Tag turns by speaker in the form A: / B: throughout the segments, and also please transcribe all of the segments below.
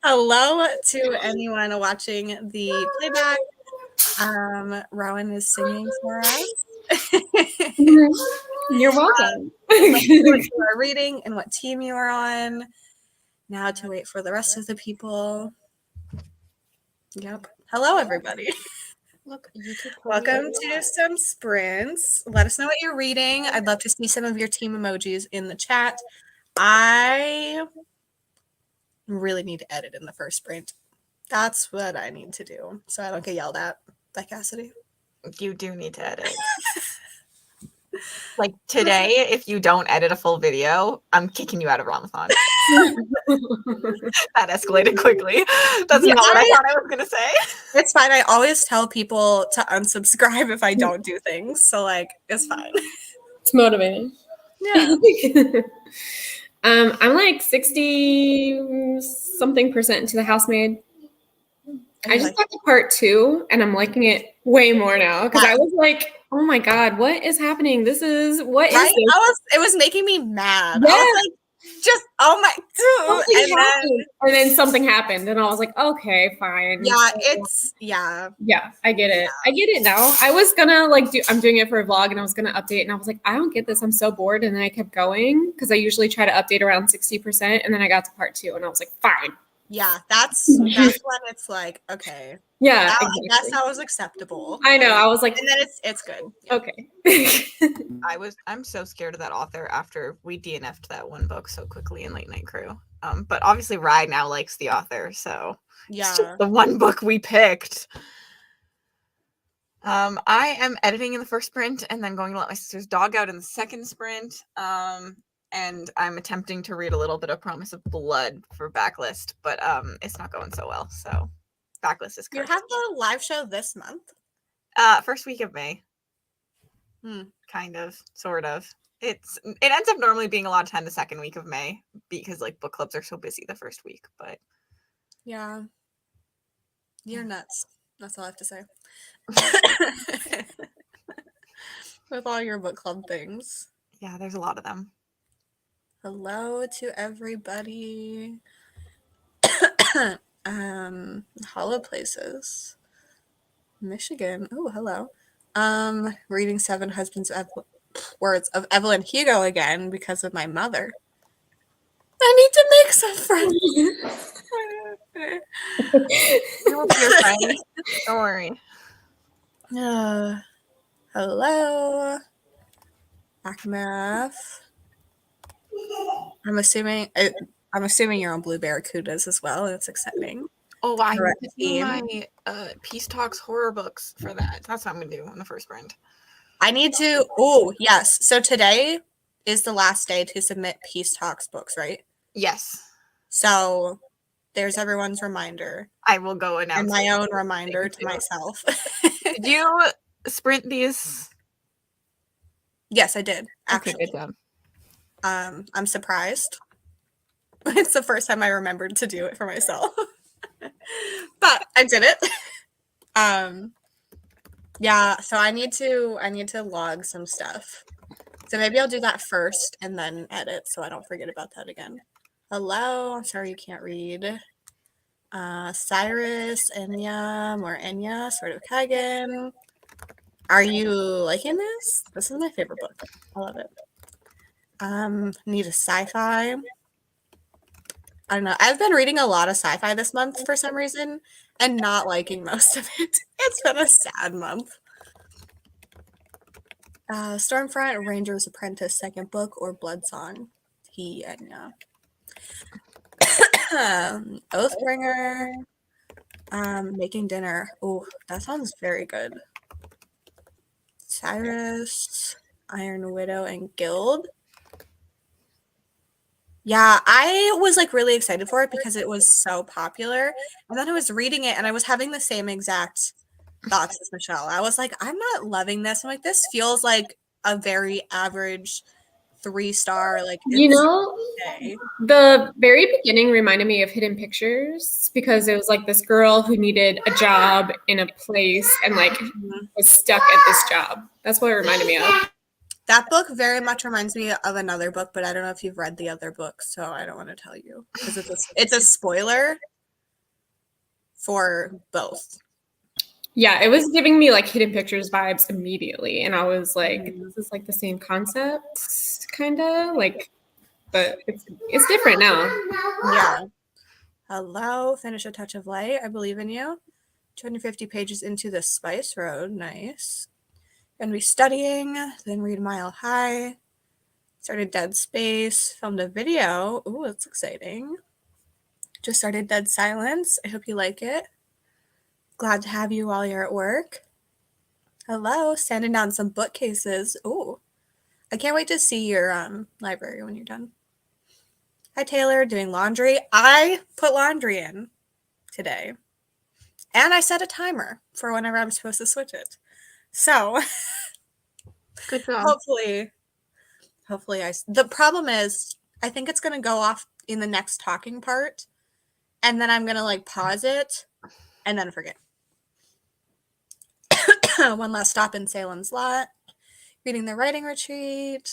A: Hello to anyone watching the playback. Rowan is singing for us.
B: You're welcome.
A: What you are reading and what team you are on. Now to wait for the rest of the people. Yep. Hello, everybody.
B: Look,
A: Welcome to some sprints. Let us know what you're reading. I'd love to see some of your team emojis in the chat. I really need to edit in the first sprint. That's what I need to do so I don't get yelled at by Cassidy.
B: You do need to edit. Like today, if you don't edit a full video, I'm kicking you out of Realmathon. That escalated quickly. That's not what I thought I was going to say.
A: It's fine. I always tell people to unsubscribe if I don't do things. So, like, it's fine.
C: It's motivating.
A: Yeah.
C: I'm like 60-something% into The Housemaid. I just got to part 2, and I'm liking it way more now because I was like, "Oh my god, what is happening? What is this?"
A: It was making me mad. Yeah. I was like, just oh my god,
C: and then something happened, and I was like, "Okay, fine."
A: Yeah,
C: I get it. I get it now. I was gonna I'm doing it for a vlog, and I was gonna update, and I was like, I don't get this. I'm so bored, and then I kept going because I usually try to update around 60%, and then I got to part 2, and I was like, fine.
A: Yeah, that's when it's like, okay.
C: Yeah,
A: that's how it was acceptable.
C: I know. I was like,
A: and then it's good.
C: Yeah. Okay.
B: I'm so scared of that author after we DNF'd that one book so quickly in Late Night Crew. But obviously Rye now likes the author, so it's just the one book we picked. I am editing in the first sprint and then going to let my sister's dog out in the second sprint. And I'm attempting to read a little bit of Promise of Blood for Backlist, but it's not going so well. So Backlist is cursed.
A: You have the live show this month?
B: First week of May. Kind of, sort of. It ends up normally being a lot of time the second week of May because like book clubs are so busy the first week, but
A: yeah. You're nuts. That's all I have to say. With all your book club things.
B: Yeah, there's a lot of them.
A: Hello to everybody. Hollow Places. Michigan. Oh, hello. Reading 7 Husbands Words of Evelyn Hugo again because of my mother. I need to make some friends.
B: You'll be your friend. Don't worry.
A: Hello. Akmath. I'm assuming you're on Blue Barracudas as well. That's exciting.
B: Oh, I need to see my Peace Talks horror books for that. That's what I'm going to do on the first sprint.
A: I need to... Oh, yes. So today is the last day to submit Peace Talks books, right?
B: Yes.
A: So there's everyone's reminder.
B: I will go announce
A: and my own reminder to myself.
B: Did you sprint these?
A: Yes, I did. Actually.
B: Okay, good job.
A: I'm surprised. It's the first time I remembered to do it for myself. But I did it. Yeah, so I need to log some stuff. So maybe I'll do that first and then edit so I don't forget about that again. Hello, I'm sorry you can't read. Cyrus, Enya, more Enya, sort of Kagan. Are you liking this? This is my favorite book. I love it. Need a sci-fi. I don't know. I've been reading a lot of sci-fi this month for some reason and not liking most of it. It's been a sad month. Stormfront, Ranger's Apprentice, second book, or Bloodsong. Enya. Oathbringer. Making Dinner. Oh, that sounds very good. Cyrus, Iron Widow, and Guild. Yeah, I was like really excited for it because it was so popular. And then I was reading it and I was having the same exact thoughts as Michelle. I was like, I'm not loving this. I'm like, this feels like a very average 3-star. Like,
C: you know, the very beginning reminded me of Hidden Pictures because it was like this girl who needed a job in a place and like was stuck at this job. That's what it reminded me of.
A: That book very much reminds me of another book, but I don't know if you've read the other book, so I don't want to tell you because it's a spoiler for both.
C: Yeah, it was giving me like Hidden Pictures vibes immediately, and I was like, "This is like the same concept, kind of like, but it's different now."
A: Yeah. Hello, finish A Touch of Light. I believe in you. 250 pages into the Spice Road. Nice. Gonna be studying, then read Mile High. Started Dead Space. Filmed a video. Ooh, that's exciting. Just started Dead Silence. I hope you like it. Glad to have you while you're at work. Hello, sanding down some bookcases. Ooh, I can't wait to see your library when you're done. Hi, Taylor. Doing laundry. I put laundry in today. And I set a timer for whenever I'm supposed to switch it. So
B: Good job.
A: hopefully the problem is I think it's going to go off in the next talking part. And then I'm going to like pause it and then forget. One last stop in Salem's Lot. Reading the writing retreat.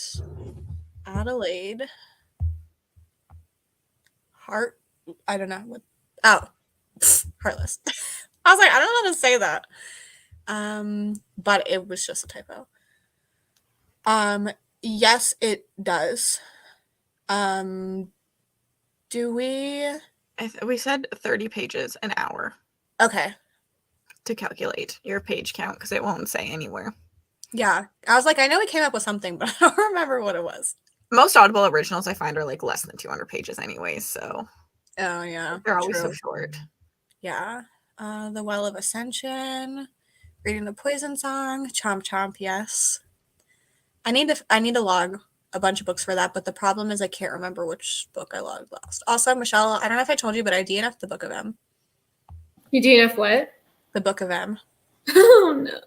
A: Adelaide. Heart. I don't know what. Oh, Heartless. I was like, I don't know how to say that. But it was just a typo. Yes, it does. Do we?
B: We said 30 pages an hour
A: Okay.
B: to calculate your page count because it won't say anywhere.
A: Yeah. I was like, I know we came up with something, but I don't remember what it was.
B: Most Audible originals I find are like less than 200 pages anyways, so
A: Oh, yeah.
B: they're always
A: True.
B: so short.
A: Yeah. The Well of Ascension. Reading the Poison Song. Chomp Chomp, yes. I need to log a bunch of books for that, but the problem is I can't remember which book I logged last. Also, Michelle, I don't know if I told you, but I DNF'd the Book of M.
C: You DNF what?
A: The Book of M.
C: Oh no.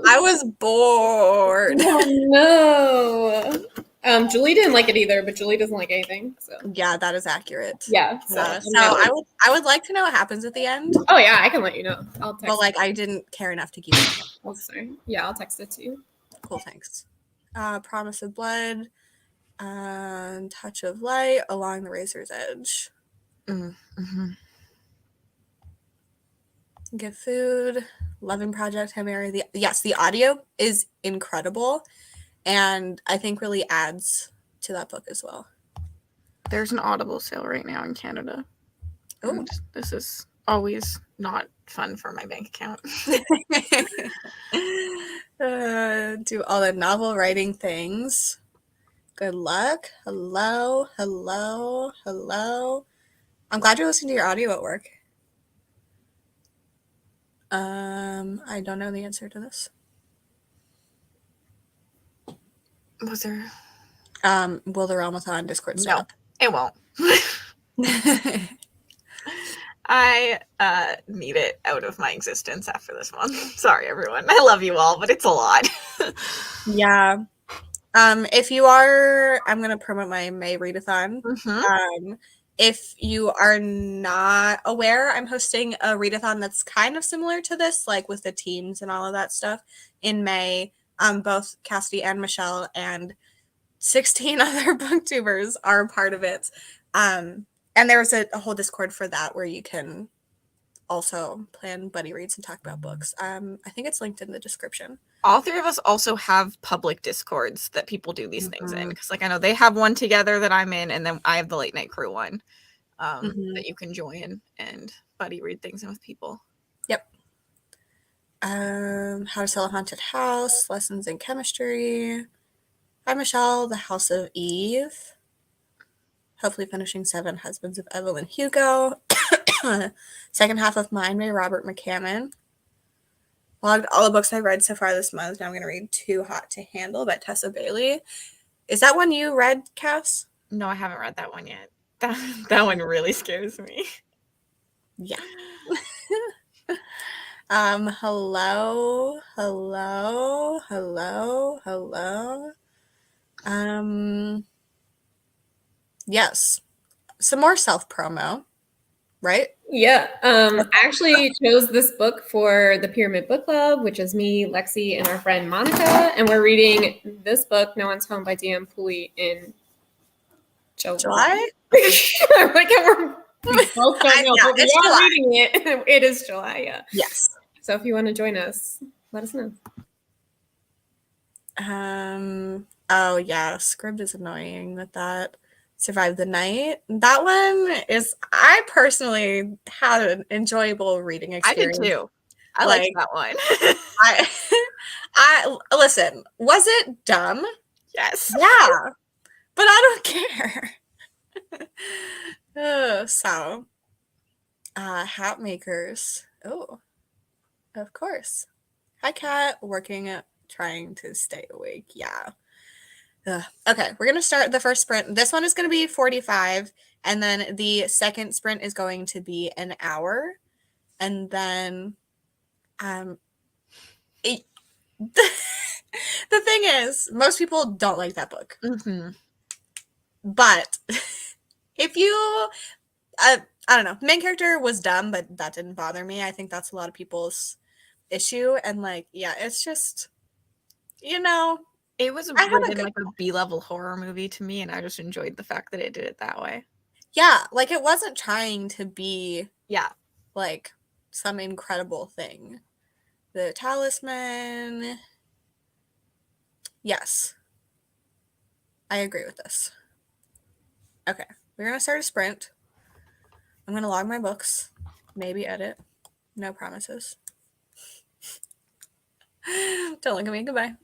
A: I was bored.
C: Oh no. Julie didn't like it either, but Julie doesn't like anything. So
A: Yeah, that is accurate.
C: yeah.
A: So I would like to know what happens at the end,
C: Oh yeah, I can let you know. I'll text.
A: but like I didn't care enough to keep it.
C: Oh, sorry. Yeah, I'll text it to you.
A: Cool, thanks. Promise of Blood, Touch of Light, Along the Razor's Edge.
B: Mm-hmm.
A: Give Food, Loving Project, Hamari. The audio is incredible, and I think really adds to that book as well.
B: There's an Audible sale right now in Canada.
A: Oh,
B: this is always not fun for my bank account.
A: do all the novel writing things. Good luck. Hello. I'm glad you're listening to your audio at work. I don't know the answer to this.
B: Was there?
A: Will the Realmathon Discord start up?
B: It won't. I need it out of my existence after this one. Sorry, everyone. I love you all, but it's a lot.
A: Yeah. If you are, I'm gonna promote my May readathon.
B: Mm-hmm.
A: If you are not aware, I'm hosting a readathon that's kind of similar to this, like with the teams and all of that stuff in May. Both Cassidy and Michelle and 16 other booktubers are a part of it. And there's a whole Discord for that where you can also plan buddy reads and talk about books. I think it's linked in the description.
B: All three of us also have public Discords that people do these things in. Because like I know they have one together that I'm in, and then I have the Late Night Crew one that you can join and buddy read things in with people.
A: Yep. How to Sell a Haunted House, Lessons in Chemistry. Hi, Michelle, The House of Eve. Hopefully finishing 7 Husbands of Evelyn Hugo. Second half of Mine by Robert McCammon. Logged all the books I read so far this month. Now I'm going to read Too Hot to Handle by Tessa Bailey. Is that one you read, Cass?
B: No, I haven't read that one yet. That one really scares me.
A: Yeah. Hello. Yes. Some more self-promo. right?
C: Yeah. I actually chose this book for the Pyramid Book Club, which is me, Lexi, and our friend Monica. And we're reading this book, No One's Home by D.M. Pooley, in July. I'm like, we both don't know, but we
A: it's
C: are
A: July.
C: reading it. It is July, yeah.
A: Yes.
C: So if you want to join us, let us know.
A: Oh yeah, Scribd is annoying with that. Survive the Night. That one is, I personally had an enjoyable reading
B: I did
A: experience.
B: too. I liked that one.
A: I listen, was it dumb?
B: Yes.
A: Yeah. But I don't care. So, hat makers. Oh, of course. Hi, Kat. Working at trying to stay awake. Yeah. Ugh. Okay, we're gonna start the first sprint. This one is gonna be 45, and then the second sprint is going to be an hour, and then, the thing is, most people don't like that book.
B: Mm-hmm.
A: But if you, I don't know, main character was dumb, but that didn't bother me. I think that's a lot of people's issue, and like, yeah, it's just,
B: It was
A: I had a
B: written
A: good,
B: like a B-level horror movie to me, and I just enjoyed the fact that it did it that way.
A: yeah, like it wasn't trying to be
B: Yeah.
A: like some incredible thing. The talisman. Yes, I agree with this. Okay, we're gonna start a sprint. I'm gonna log my books, maybe edit. No promises. Don't look at me. Goodbye.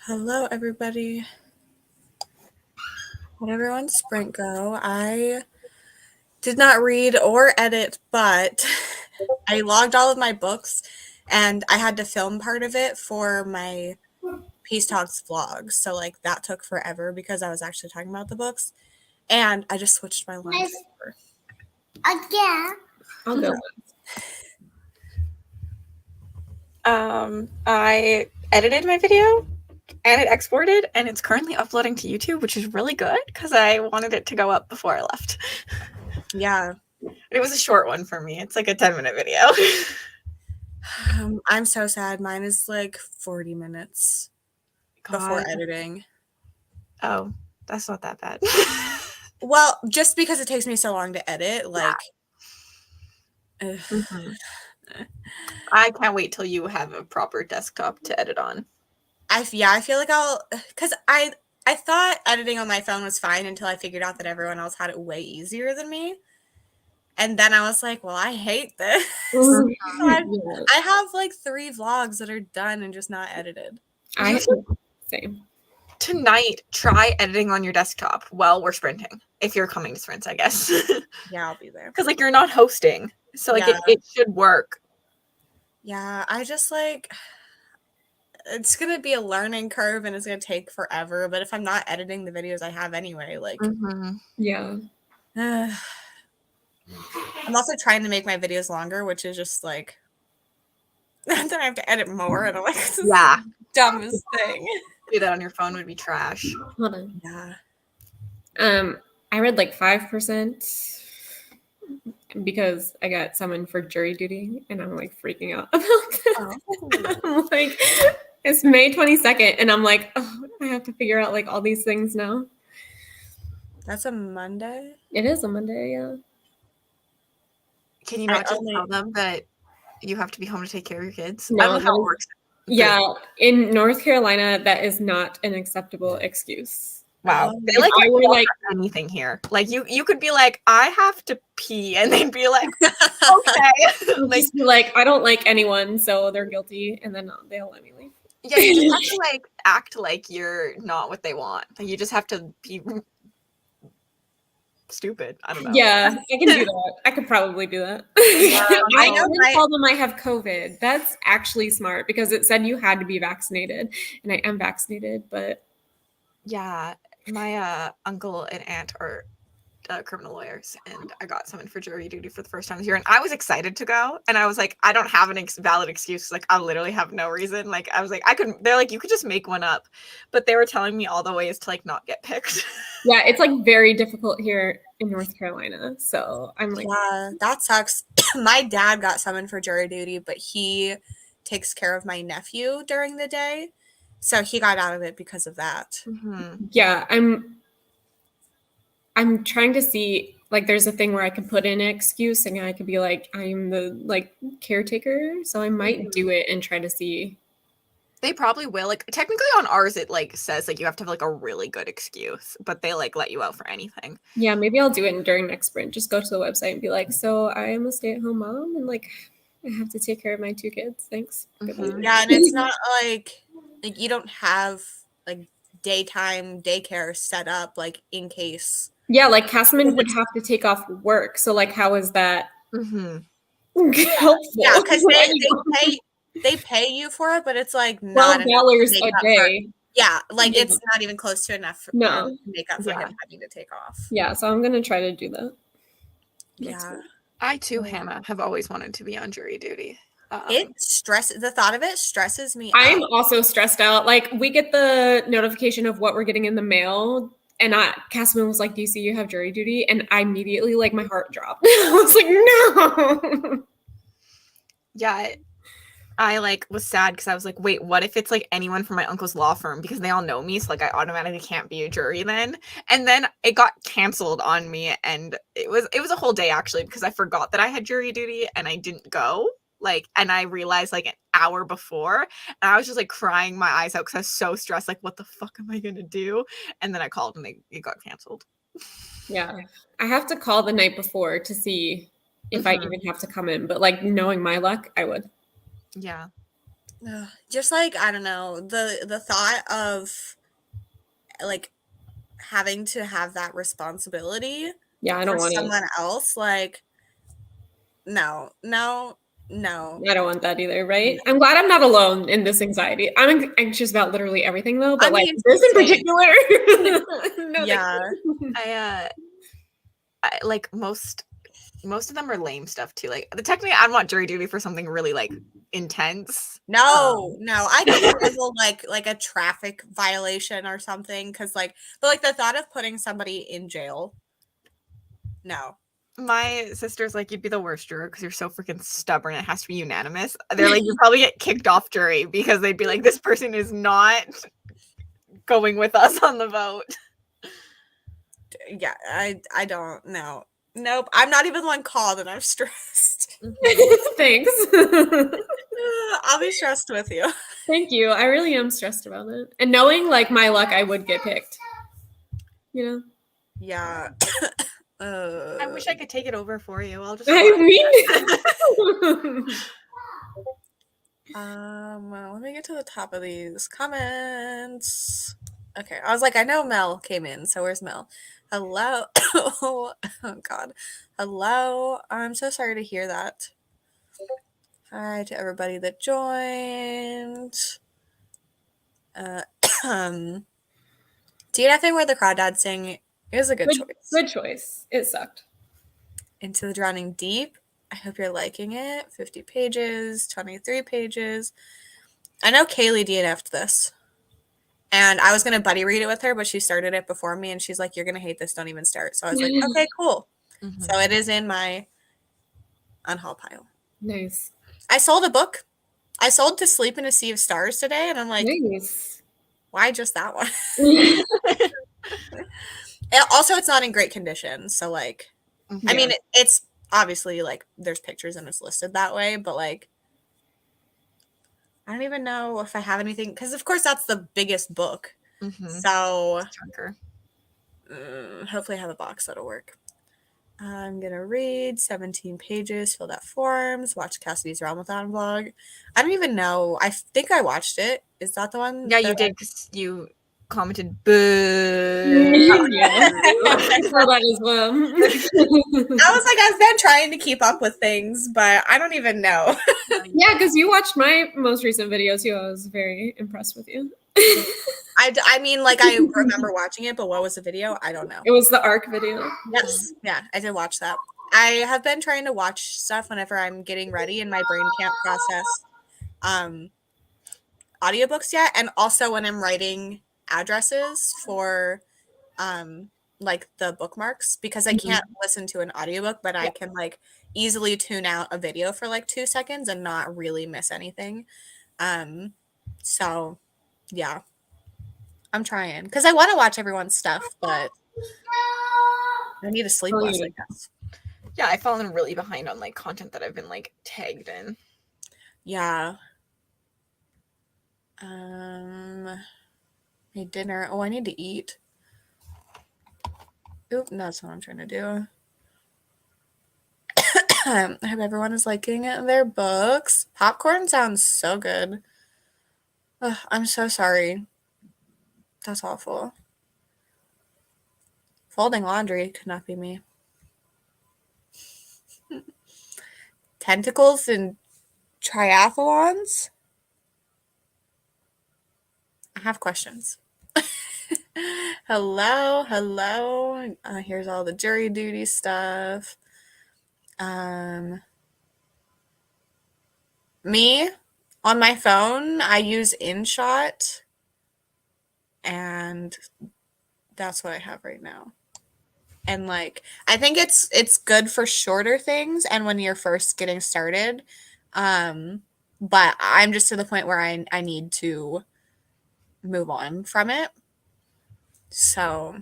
A: Hello, everybody. How'd everyone's sprint go? I did not read or edit, but I logged all of my books, and I had to film part of it for my Peace Talks vlog. So, like, that took forever because I was actually talking about the books. And I just switched my lines over.
D: Again.
C: I'll go.
B: I edited my video and it exported and it's currently uploading to YouTube, which is really good because I wanted it to go up before I left.
A: Yeah.
B: It was a short one for me. It's like a 10-minute video.
A: I'm so sad. Mine is like 40 minutes before editing.
B: Oh, that's not that bad.
A: Well, just because it takes me so long to edit, like...
B: Yeah. I can't wait till you have a proper desktop to edit on.
A: I feel like I'll... Because I thought editing on my phone was fine until I figured out that everyone else had it way easier than me. And then I was like, well, I hate this. So I have like 3 vlogs that are done and just not edited.
C: Same.
B: Tonight, try editing on your desktop while we're sprinting. If you're coming to sprints, I guess.
A: Yeah, I'll be there.
B: Because like you're not hosting. So like
A: Yeah.
B: it should work.
A: Yeah, I just like... It's going to be a learning curve and it's going to take forever. But if I'm not editing the videos I have anyway, like...
C: Yeah.
A: I'm also trying to make my videos longer, which is just like... Then I have to edit more. And I'm like, this is the dumbest thing.
B: Do that on your phone would be trash.
C: Hold on.
A: Yeah.
C: I read like 5% because I got summoned for jury duty and I'm like freaking out about this. I'm like, it's May 22nd and I'm like, oh, I have to figure out like all these things now.
A: That's a Monday?
C: It is a Monday, yeah.
B: Can you not just tell them that you have to be home to take care of your kids?
C: No,
B: I don't know how it works.
C: Yeah, in North Carolina, that is not an acceptable excuse.
B: Wow. They
C: If
B: like
C: I were like
B: anything here. Like you could be like, I have to pee, and they'd be like, okay.
C: like, just be like, I don't like anyone, so they're guilty, and then they'll let me leave.
B: Yeah, you just have to like act like you're not what they want. Like you just have to be stupid. I don't know.
C: Yeah, I can do that. I could probably do that. I didn't tell them I have COVID. That's actually smart because it said you had to be vaccinated, and I am vaccinated, but
B: yeah, my uncle and aunt are criminal lawyers, and I got summoned for jury duty for the first time this year, and I was excited to go, and I was like, I don't have an valid excuse. Like, I literally have no reason. Like, I was like, they're like, you could just make one up, but they were telling me all the ways to like not get picked.
C: Yeah, it's like very difficult here in North Carolina, so I'm like,
A: yeah, that sucks. My dad got summoned for jury duty, but he takes care of my nephew during the day, so he got out of it because of that.
C: Yeah, I'm trying to see, like, there's a thing where I could put in an excuse and I could be like, I'm the like caretaker, so I might do it and try to see.
B: They probably will. Like, technically on ours, it like says like you have to have like a really good excuse, but they like let you out for anything.
C: Yeah, maybe I'll do it during next sprint. Just go to the website and be like, so I am a stay-at-home mom and like I have to take care of my 2 kids. Thanks.
A: Yeah, and it's not like you don't have like daytime daycare set up like in case.
C: Yeah, like Castleman would have to take off work. So like, how is that helpful?
A: Yeah, because they pay you for it, but it's like not
C: $12 a day.
A: Yeah, like it's not even close to enough to make up for him having to take off.
C: Yeah, so I'm gonna try to do that.
A: Yeah,
B: I too, Hannah, have always wanted to be on jury duty.
A: The thought of it stresses me
C: I'm
A: out.
C: also stressed out. Like, we get the notification of what we're getting in the mail, and Castleman was like, do you see you have jury duty? And I immediately, like, my heart dropped. I was like, no.
B: Yeah, I like was sad because I was like, wait, what if it's like anyone from my uncle's law firm, because they all know me, so like I automatically can't be a jury then. And then it got canceled on me, and it was a whole day actually, because I forgot that I had jury duty and I didn't go. Like, and I realized like an hour before, and I was just like crying my eyes out because I was so stressed. Like, what the fuck am I gonna do? And then I called, and it got canceled.
C: Yeah, I have to call the night before to see if I even have to come in. But like, knowing my luck, I would.
B: Yeah,
A: Just like, I don't know, the thought of like having to have that responsibility
C: Yeah, I
A: for
C: don't want it.
A: someone else, like, no.
C: I don't want that either, right? I'm glad I'm not alone in this anxiety. I'm anxious about literally everything though, but
A: I
C: like
A: mean,
C: this in
A: same.
C: particular. No,
A: Yeah.
B: I like most of them are lame stuff too. Like technically, I'd want jury duty for something really like intense.
A: No, I could handle like a traffic violation or something, because like, but like the thought of putting somebody in jail, no.
B: My sister's like, you'd be the worst juror because you're so freaking stubborn. It has to be unanimous. They're like, you probably get kicked off jury because they'd be like, this person is not going with us on the vote.
A: Yeah, I don't know. Nope, I'm not even the one called, and I'm stressed.
C: Thanks.
A: I'll be stressed with you.
C: Thank you. I really am stressed about it. And knowing like my luck, I would get picked. You know?
A: Yeah.
B: I wish I could take it over for you. I'll just.
C: I mean,
A: let me get to the top of these comments. Okay, I was like, I know Mel came in, so where's Mel? Hello. Oh God. Hello. I'm so sorry to hear that. Hi to everybody that joined. Do Nothing Where the Crawdads Sing is a good choice.
C: good choice. It sucked.
A: Into the Drowning Deep. I hope you're liking it. 50 pages, 23 pages. I know Kaylee DNF'd this. And I was going to buddy read it with her, but she started it before me, and she's like, you're going to hate this. Don't even start. So I was like, okay, cool.
B: Mhm.
A: So it is in my unhaul pile.
C: Nice.
A: I sold a book. I sold To Sleep in a Sea of Stars today, and I'm like,
C: Nice.
A: why just that one? Also, it's not in great condition. So, like, I mean, it's obviously, like, there's pictures and it's listed that way, but, like, I don't even know if I have anything, because, of course, that's the biggest book. So, hopefully I have a box that'll work. I'm going to read 17 pages, filled out forms, watch Cassidy's Realmathon vlog. I don't even know. I think I watched it. Is that the one?
B: Yeah, you did, because you commented, boo.
C: Yeah. I saw that as well.
A: I was like, I've been trying to keep up with things, but I don't even know.
C: Yeah, because you watched my most recent video too. I was very impressed with you.
A: I mean, like, I remember watching it, but what was the video? I don't know.
C: It was the ARC video.
A: Yes. Yeah, I did watch that. I have been trying to watch stuff whenever I'm getting ready and my brain can't process audiobooks yet. And also when I'm writing addresses for like the bookmarks, because I can't listen to an audiobook, but I can like easily tune out a video for like 2 seconds and not really miss anything. So yeah, I'm trying because I want to watch everyone's stuff, but I need to sleep less, I guess.
B: Yeah, I've fallen really behind on like content that I've been like tagged in.
A: Yeah. Made dinner. Oh, I need to eat. Oop, that's what I'm trying to do. I hope everyone is liking their books. Popcorn sounds so good. Ugh, I'm so sorry. That's awful. Folding laundry could not be me. Tentacles and triathlons? I have questions. Hello. Here's all the jury duty stuff. Me, on my phone, I use InShot, and that's what I have right now. And like, I think it's good for shorter things and when you're first getting started. But I'm just to the point where I need to move on from it. So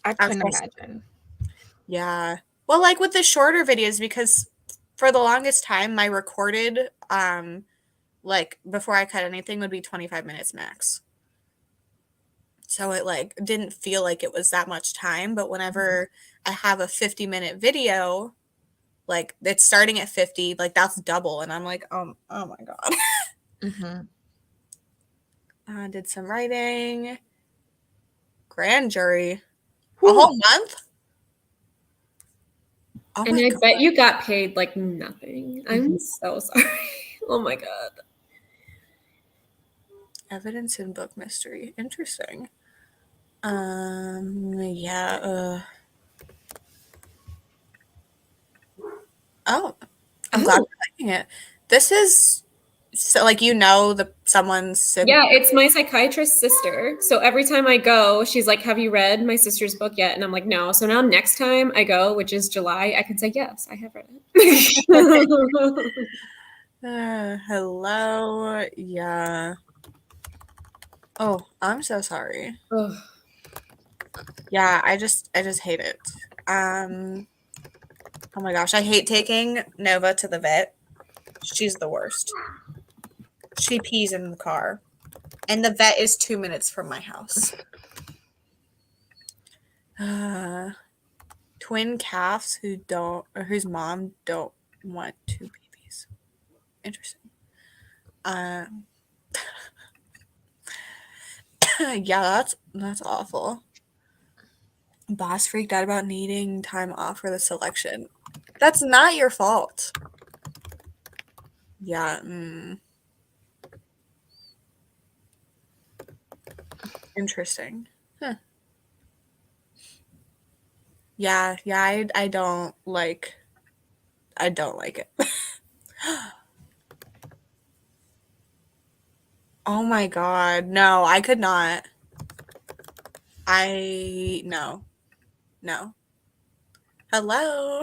B: I couldn't imagine.
A: Yeah. Well, like with the shorter videos, because for the longest time, my recorded, like before I cut anything would be 25 minutes max. So it like didn't feel like it was that much time. But whenever I have a 50-minute video, like it's starting at 50, like that's double. And I'm like, oh my God. Did some writing. Grand jury. A whole month? Oh
C: And
A: my
C: I
A: god.
C: bet you got paid like nothing. I'm so sorry. Oh my god.
A: Evidence in book mystery. Interesting. Yeah. Oh, I'm glad we're liking it. This is so like someone's sibling.
C: Yeah, it's my psychiatrist's sister. So every time I go, she's like, "Have you read my sister's book yet?" And I'm like, "No." So now next time I go, which is July, I can say, "Yes, I have read it."
A: Hello. Yeah. Oh, I'm so sorry.
C: Ugh.
A: Yeah, I just hate it. Oh my gosh, I hate taking Nova to the vet. She's the worst. She pees in the car. And the vet is 2 minutes from my house. Twin calves whose mom don't want two babies. Interesting. Yeah, that's awful. Boss freaked out about needing time off for the selection. That's not your fault. Yeah. Interesting. Huh. Yeah, I don't like it. Oh my god. No, I could not. No. Hello.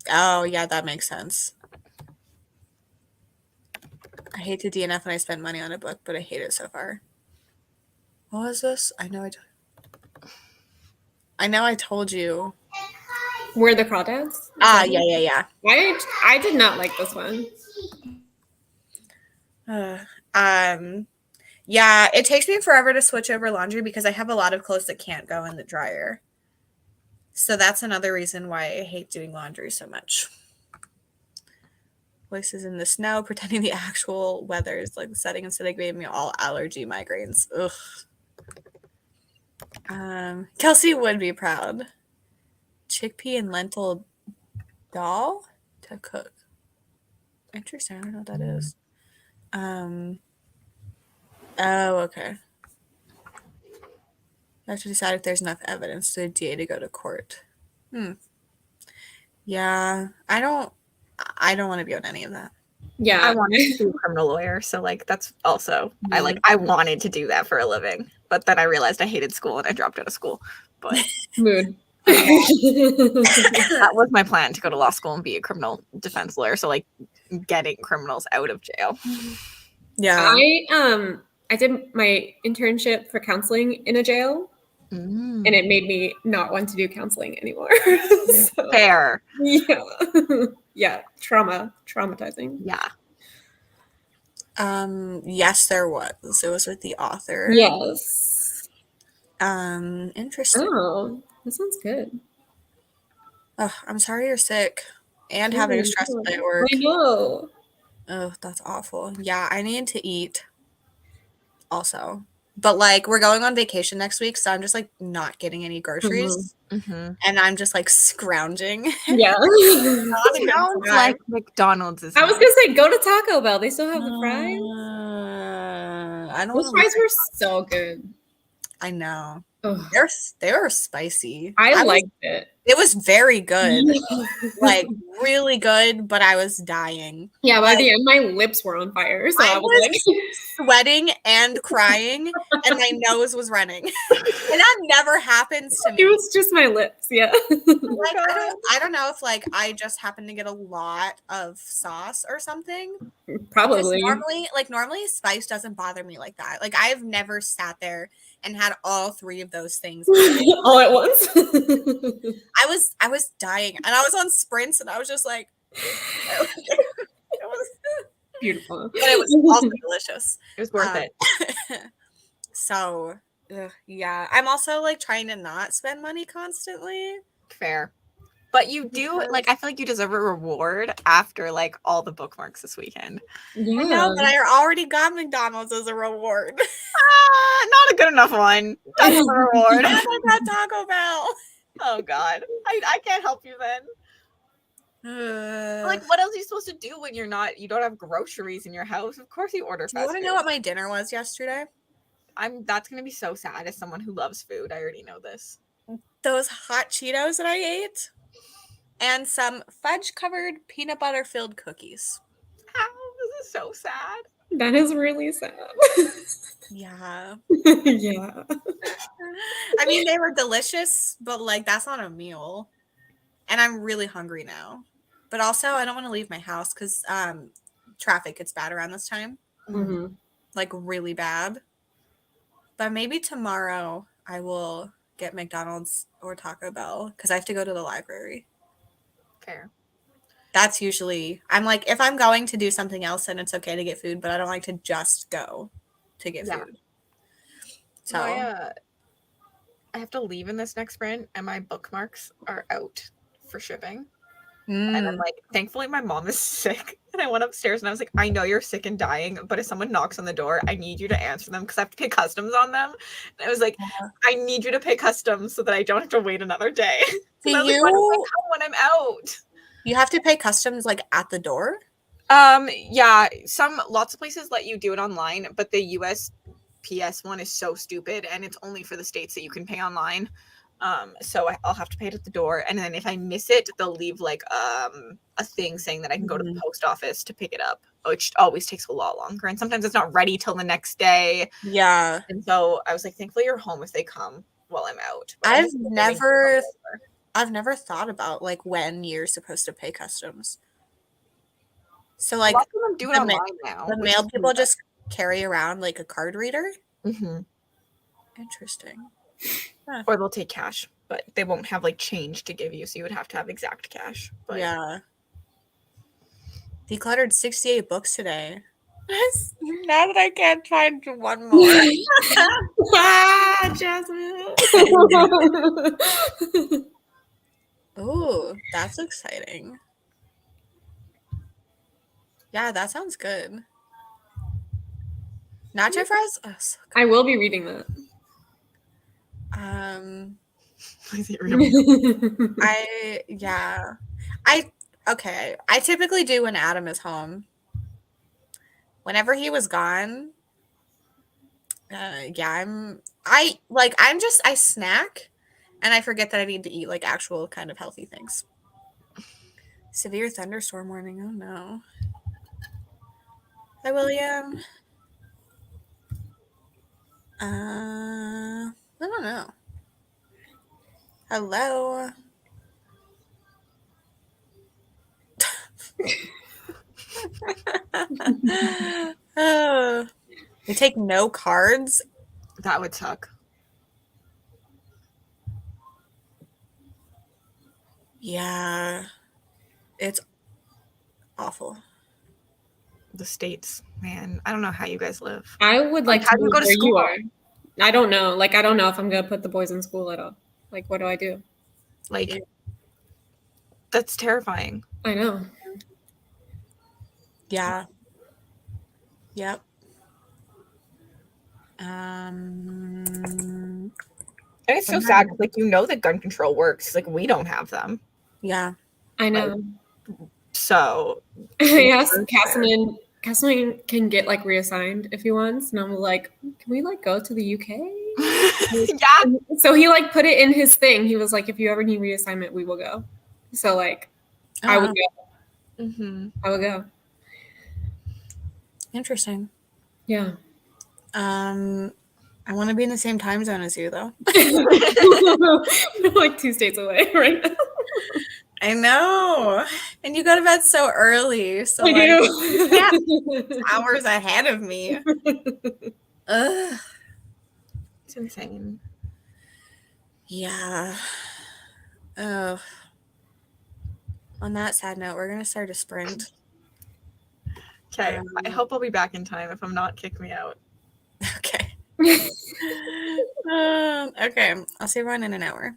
A: Oh yeah, that makes sense. I hate to DNF when I spend money on a book, but I hate it so far. What was this? I know I told you.
C: Where the crawdads?
A: Yeah.
C: I did not like this one.
A: Yeah, it takes me forever to switch over laundry because I have a lot of clothes that can't go in the dryer. So that's another reason why I hate doing laundry so much. Voices in the snow, pretending the actual weather is like the setting instead of giving me all allergy migraines. Ugh. Kelsey would be proud. Chickpea and lentil dal to cook. Interesting. I don't know what that is. Oh, okay. I have to decide if there's enough evidence to the DA to go to court. Yeah, I don't want to be on any of that.
C: Yeah.
B: I wanted to be a criminal lawyer, so like that's also I wanted to do that for a living, but then I realized I hated school and I dropped out of school. But
C: Mood.
B: that was my plan, to go to law school and be a criminal defense lawyer. So like getting criminals out of jail.
A: Yeah.
C: I did my internship for counseling in a jail, and it made me not want to do counseling anymore. So,
B: Fair.
C: Yeah. Traumatizing.
B: Yeah.
A: Yes, there was. It was with the author.
C: Yes.
A: Interesting.
C: Oh, that sounds good.
A: Oh, I'm sorry you're sick and having a stressful day at work.
C: I know.
A: Oh, that's awful. Yeah, I need to eat also. But like we're going on vacation next week, so I'm just like not getting any groceries. And I'm just like scrounging.
C: Yeah.
B: Sounds like McDonald's is
C: I was gonna say, go to Taco Bell. They still have the fries.
A: I don't
C: Those
A: want
C: fries were so good.
A: I know.
C: Ugh.
A: They were spicy.
C: I liked it.
A: It was very good. Like really good, but I was dying.
C: Yeah, by the end my lips were on fire. So I was like
A: sweating and crying and my nose was running. And that never happens to me.
C: It was just my lips, yeah.
A: Like, I don't know if like I just happened to get a lot of sauce or something.
C: Probably.
A: Normally spice doesn't bother me like that. Like I've never sat there and had all three of those things
C: all at once.
A: I was dying and I was on sprints and I was just like it was
C: beautiful.
A: But it was also delicious.
B: It was worth it.
A: So yeah, I'm also like trying to not spend money constantly.
B: Fair. But you do, like, I feel like you deserve a reward after, like, all the bookmarks this weekend.
C: Yeah.
A: I know, but I already got McDonald's as a reward.
B: Not a good enough one. That's a reward.
A: And I got Taco Bell.
B: Oh, God. I can't help you then. Like, what else are you supposed to do when you don't have groceries in your house? Of course you order fast
A: do you want to
B: food.
A: know what my dinner was yesterday?
B: That's gonna be so sad as someone who loves food. I already know this.
A: Those hot Cheetos that I ate and some fudge-covered peanut butter-filled cookies.
B: How? This is so sad.
C: That is really sad.
A: Yeah.
C: Yeah.
A: I mean, they were delicious, but like that's not a meal. And I'm really hungry now. But also, I don't want to leave my house because traffic gets bad around this time.
C: hmm
A: Like really bad. But maybe tomorrow I will get McDonald's or Taco Bell because I have to go to the library.
B: Fair.
A: That's usually, I'm like, if I'm going to do something else, then it's okay to get food, but I don't like to just go to get food. So
B: I have to leave in this next sprint, and my bookmarks are out for shipping. And I'm like, thankfully, my mom is sick. And I went upstairs and I was like, I know you're sick and dying, but if someone knocks on the door, I need you to answer them because I have to pay customs on them. And I was like, I need you to pay customs so that I don't have to wait another day.
A: do
B: I was like, when I'm out.
A: You have to pay customs like at the door?
B: Yeah, lots of places let you do it online, but the USPS one is so stupid and it's only for the states that you can pay online. So I'll have to pay it at the door, and then if I miss it, they'll leave like a thing saying that I can go to the post office to pick it up, which always takes a lot longer, and sometimes it's not ready till the next day.
A: Yeah.
B: And so I was like, thankfully you're home if they come while I'm out. But
A: I've never thought about like when you're supposed to pay customs. So like
B: lots of them do it online now.
A: The mail people just carry around like a card reader?
B: Mm-hmm.
A: Interesting.
B: Or they'll take cash, but they won't have like change to give you, so you would have to have exact cash. But
A: yeah. Decluttered 68 books today. Now that I can't find one more.
C: Jasmine.
A: Ooh, that's exciting. Yeah, that sounds good. Nacho fries? Oh, so
C: I will be reading that.
A: I typically do when Adam is home. Whenever he was gone, I snack and I forget that I need to eat like actual kind of healthy things. Severe thunderstorm warning. Oh no. Hi, William. I don't know. Hello. They take no cards.
B: that would suck.
A: Yeah. It's awful.
B: The states, man. I don't know how you guys live.
C: I would like
B: How
C: to
B: do you
C: move
B: go to
C: where
B: school?
C: you are. I don't know. Like, I don't know if I'm gonna put the boys in school at all. Like, what do I do?
B: Like, that's terrifying.
C: I know.
A: Yeah. Yep. Um.
B: And it's so sad because, like, you know that gun control works. Like, we don't have them.
A: Yeah.
C: I know.
B: So
C: I asked Castleman. Castleman can get like reassigned if he wants, and I'm like, can we like go to the UK?
B: yeah.
C: So he like put it in his thing. He was like, if you ever need reassignment, we will go. So like, I would go.
B: Mm-hmm.
C: I would go.
A: Interesting.
C: Yeah.
A: I want to be in the same time zone as you, though.
C: We're like 2 states away right now.
A: I know. And you go to bed so early. So
C: I
A: like,
C: do.
A: yeah, hours ahead of me. Ugh.
B: It's insane.
A: Yeah. Oh. On that sad note, we're gonna start a sprint.
B: Okay. I hope I'll be back in time. If I'm not, kick me out.
A: Okay. Okay. I'll see everyone in an hour.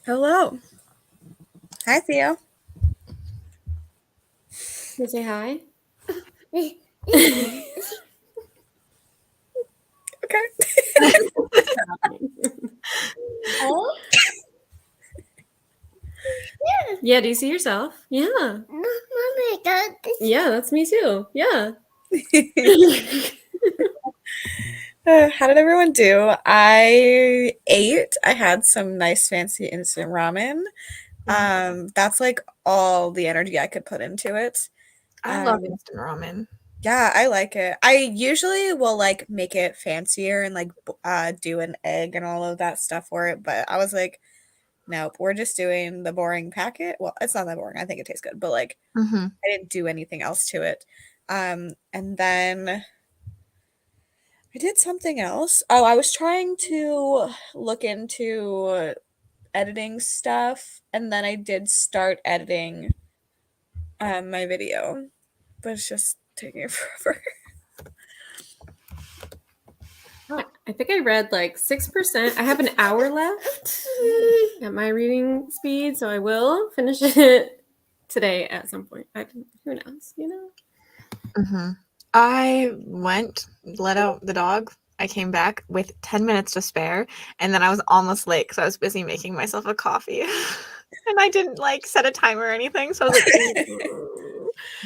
A: Hello. Hi, Theo.
C: You say hi?
A: Okay.
D: Oh,
C: Yeah, do you see yourself? Yeah.
D: no, mommy, that's
C: Yeah, that's me too. Yeah.
A: How did everyone do? I ate. I had some nice fancy instant ramen. That's like all the energy I could put into it.
B: I love instant ramen.
A: Yeah, I like it. I usually will like make it fancier and like do an egg and all of that stuff for it, but I was like, nope, we're just doing the boring packet. Well, it's not that boring. I think it tastes good, but like
B: Mm-hmm.
A: I didn't do anything else to it. And then I did something else. Oh, I was trying to look into editing stuff, and then I did start editing my video, but it's just taking forever.
C: I think I read like 6%. I have an hour left at my reading speed, so I will finish it today at some point. Who knows, you know?
B: Mm-hmm. I went, let out the dog. I came back with 10 minutes to spare, and then I was almost late because I was busy making myself a coffee. And I didn't like set a timer or anything, so I was like,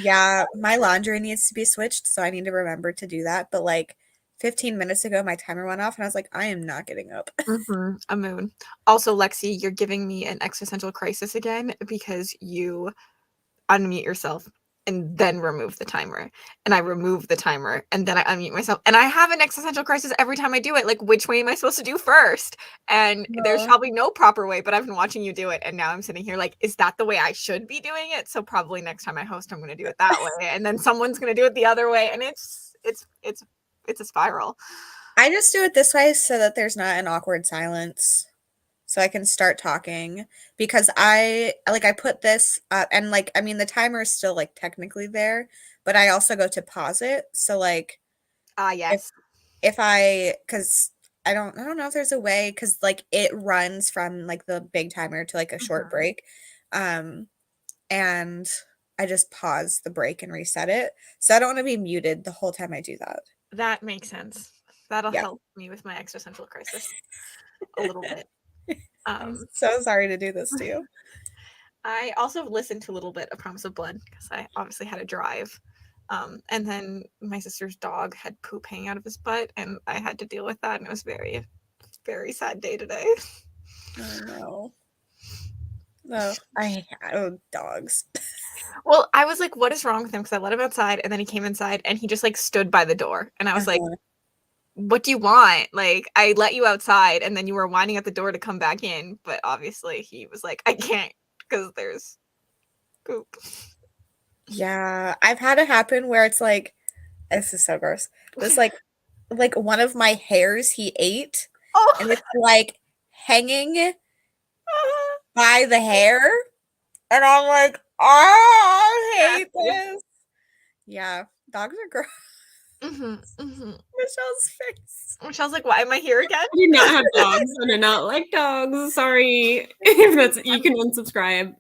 A: Yeah, my laundry needs to be switched, so I need to remember to do that. But like 15 minutes ago, my timer went off, and I was like, I am not getting up.
B: a moon. Also, Lexi, you're giving me an existential crisis again because you unmute yourself and then remove the timer. And I remove the timer and then I unmute myself. And I have an existential crisis every time I do it. Like, which way am I supposed to do first? And there's
A: No.
B: probably no proper way, but I've been watching you do it. And now I'm sitting here like, is that the way I should be doing it? So probably next time I host, I'm going to do it that way. And then someone's going to do it the other way. And it's a spiral.
A: I just do it this way so that there's not an awkward silence. So I can start talking because I put this and like I mean the timer is still like technically there, but I also go to pause it. So like
B: Yes.
A: if I because I don't know if there's a way because like it runs from like the big timer to like a short break. And I just pause the break and reset it. So I don't want to be muted the whole time I do that.
B: That makes sense. That'll
A: Yeah.
B: help me with my existential crisis a little bit.
A: I'm so sorry to do this to you.
B: I also listened to a little bit of Promise of Blood because I obviously had to drive. And then my sister's dog had poop hanging out of his butt, and I had to deal with that, and it was very, very sad day today.
A: Oh no. No, I dogs.
B: Well, I was like, what is wrong with him? Because I let him outside, and then he came inside, and he just like stood by the door. And I was like, what do you want? Like, I let you outside, and then you were whining at the door to come back in. But obviously, he was like, I can't because there's poop.
A: Yeah, I've had it happen where it's like, this is so gross. This like one of my hairs he ate, and
B: Oh,
A: it's like hanging by the hair, and I'm like, oh, I hate this. Yeah, dogs are gross. Michelle's face.
B: Michelle's like, why am I here again?
C: I do not have dogs. I do not like dogs. Sorry. If that's you can unsubscribe.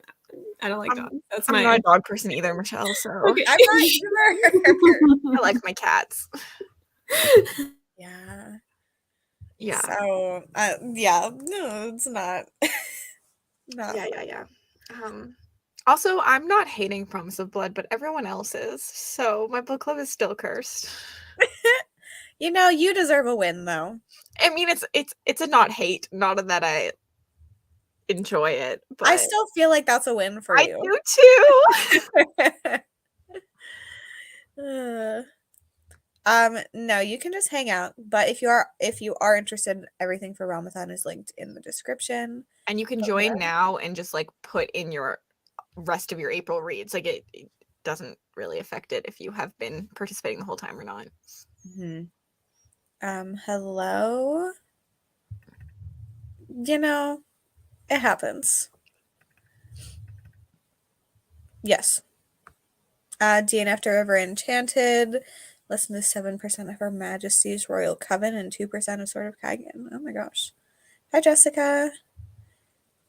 C: I don't like dogs. That's
B: I'm
C: my
B: not a dog person either, Michelle. So
C: Okay.
A: I'm not either.
B: I like my cats.
A: Yeah.
B: Yeah.
A: So, yeah, no, it's not. Not
B: Yeah. Also, I'm not hating Promise of Blood, but everyone else is. So my book club is still cursed.
A: You know, you deserve a win, though.
B: I mean, it's a not hate, not that I enjoy it, but
A: I still feel like that's a win for
B: I
A: you.
B: do too.
A: No, you can just hang out. But if you are interested, everything for Realmathon is linked in the description.
B: And you can join now and just like put in your rest of your April reads. Like it doesn't really affect it if you have been participating the whole time or not.
A: Hello. You know, it happens. Yes. DNF to River Enchanted. Listen to 7% of Her Majesty's Royal Coven and 2% of Sword of Kagan. Oh my gosh. Hi, Jessica.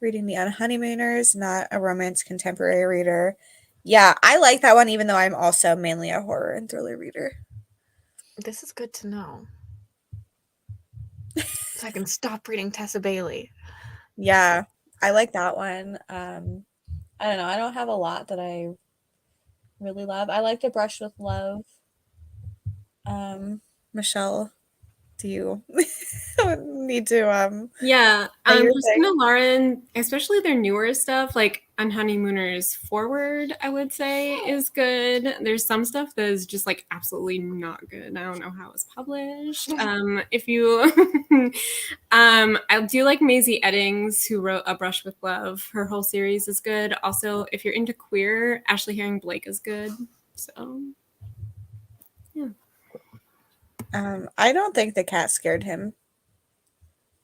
A: Reading The Unhoneymooners, not a romance contemporary reader. Yeah, I like that one, even though I'm also mainly a horror and thriller reader.
B: This is good to know. So I can stop reading Tessa Bailey.
A: Yeah, I like that one. I don't know. I don't have a lot that I really love. I like To Brush with Love. Michelle, do you need to
C: Yeah,
A: say your
C: Christina
A: thing?
C: Lauren, especially their newer stuff, like On Honeymooners Forward, I would say is good. There's some stuff that is just like absolutely not good. I don't know how it was published. If you, I do like Maisie Eddings, who wrote A Brush with Love. Her whole series is good. Also, if you're into queer, Ashley Herring Blake is good. So, yeah.
A: I don't think the cat scared him.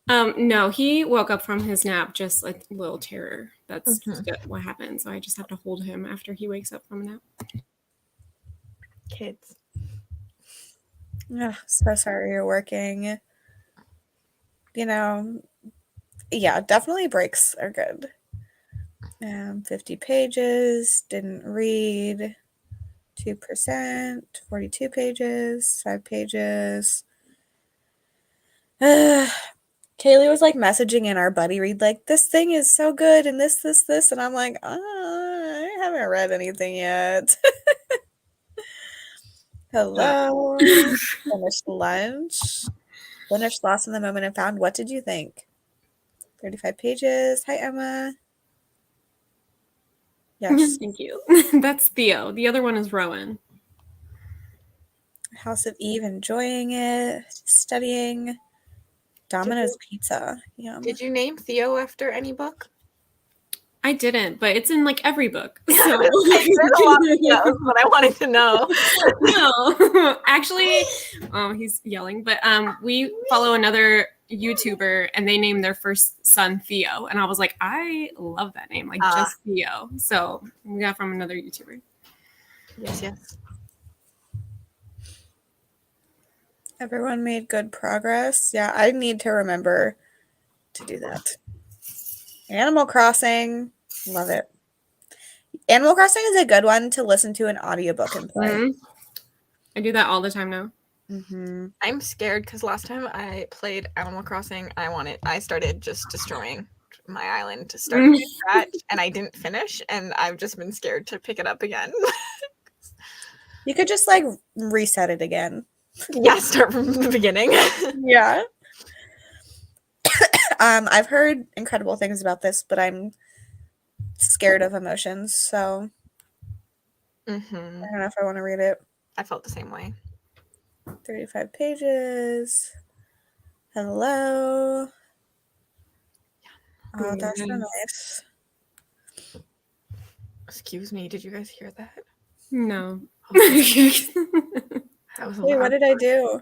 C: No, he woke up from his nap just like a little terror. That's
B: Mhm.
C: what happened. So I just have to hold him after he wakes up from a nap.
B: Kids.
A: Ugh, so sorry you're working. You know, yeah, definitely breaks are good. 50 pages, didn't read. 2%, 42 pages, 5 pages. Kaylee was like messaging in our buddy read, like, this thing is so good, and this. And I'm like, I haven't read anything yet. Hello. Finished lunch. Finished Lost in the Moment and Found. What did you think? 35 pages. Hi, Emma. Yes.
C: Thank you. That's Theo. The other one is Rowan.
A: House of Eve, enjoying it. Studying. Domino's Pizza. Yum.
B: Did you name Theo after any book?
C: I didn't, but it's in like every book. So
B: There's a lot of Theos, but I wanted to know.
C: no, actually, oh, he's yelling. But we follow another YouTuber, and they named their first son Theo, and I was like, I love that name, like just Theo. So we got from another YouTuber.
B: Yes.
A: Everyone made good progress. Yeah, I need to remember to do that. Animal Crossing. Love it. Animal Crossing is a good one to listen to an audiobook and play.
C: Mhm. I do that all the time now.
A: Mm-hmm.
B: I'm scared because last time I played Animal Crossing, I started just destroying my island to start from scratch, and I didn't finish, and I've just been scared to pick it up again.
A: You could just like reset it again.
B: Yeah, start from the beginning.
A: Yeah. I've heard incredible things about this, but I'm scared of emotions, so I don't know if I want to read it.
B: I felt the same way.
A: 35 pages. Hello. Oh, that's so nice.
B: Excuse me, did you guys hear that?
C: No.
B: That was a
A: Wait,
B: loud
A: what did I do?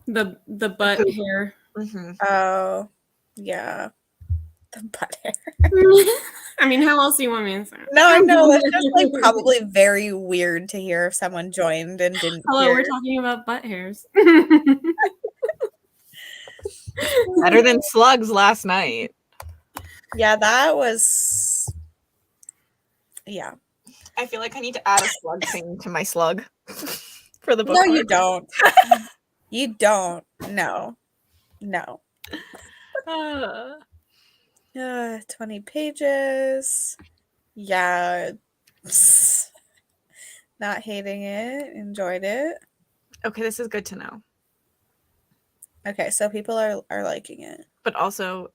C: The butt hair.
A: Oh, yeah. The butt hair.
C: I mean, how else do you want me to say?
A: No, I know. That's just like probably very weird to hear if someone joined and didn't
C: Hello,
A: hear.
C: we're talking about butt hairs.
B: Better than slugs last night.
A: Yeah, that was. Yeah.
B: I feel like I need to add a slug thing to my slug for the book.
A: No, you don't. You don't. No. 20 pages. Yeah. Not hating it. Enjoyed it.
B: Okay, this is good to know.
A: Okay, so people are liking it.
B: But also,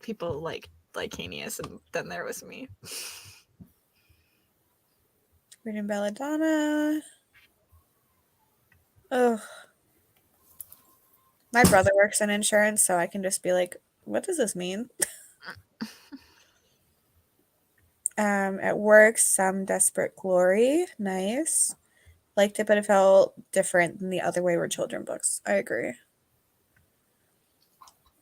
B: people like Hanius, and then there was me.
A: Reading Belladonna. Oh. My brother works in insurance, so I can just be like, what does this mean? At work, Some Desperate Glory. Nice. Liked it, but it felt different than the other Wayward Children books. I agree.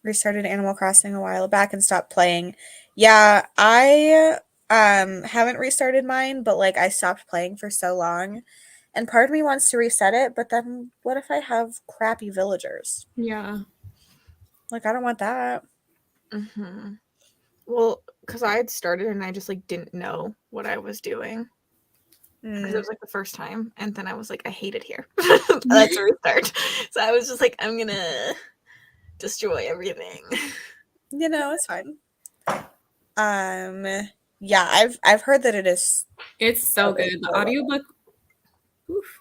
A: Restarted Animal Crossing a while back and stopped playing. Yeah, I haven't restarted mine, but like I stopped playing for so long. And part of me wants to reset it, but then what if I have crappy villagers?
C: Yeah.
A: Like, I don't want that.
B: Well, because I had started and I just like didn't know what I was doing. Because it was like the first time, and then I was like, I hate it here. Let's restart. So I was just like, I'm gonna destroy everything.
A: You know, it's fine. Yeah, I've heard that it is.
C: It's so good. The audiobook. Oof.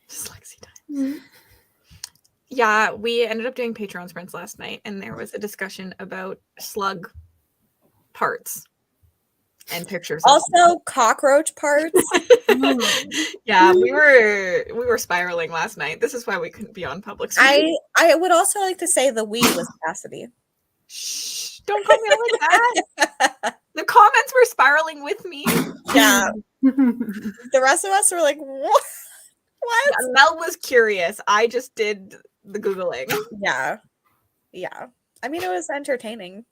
B: Dyslexia time. Yeah, we ended up doing Patreon sprints last night, and there was a discussion about slug parts and pictures.
A: Also, cockroach parts.
B: Yeah, we were spiraling last night. This is why we couldn't be on public stream.
A: I would also like to say the weed was Cassidy.
B: Shh! Don't call me out like that. The comments were spiraling with me.
A: Yeah. The rest of us were like, what? What?
B: Yeah, Mel was curious. I just did the Googling.
A: Yeah. Yeah. I mean, it was entertaining.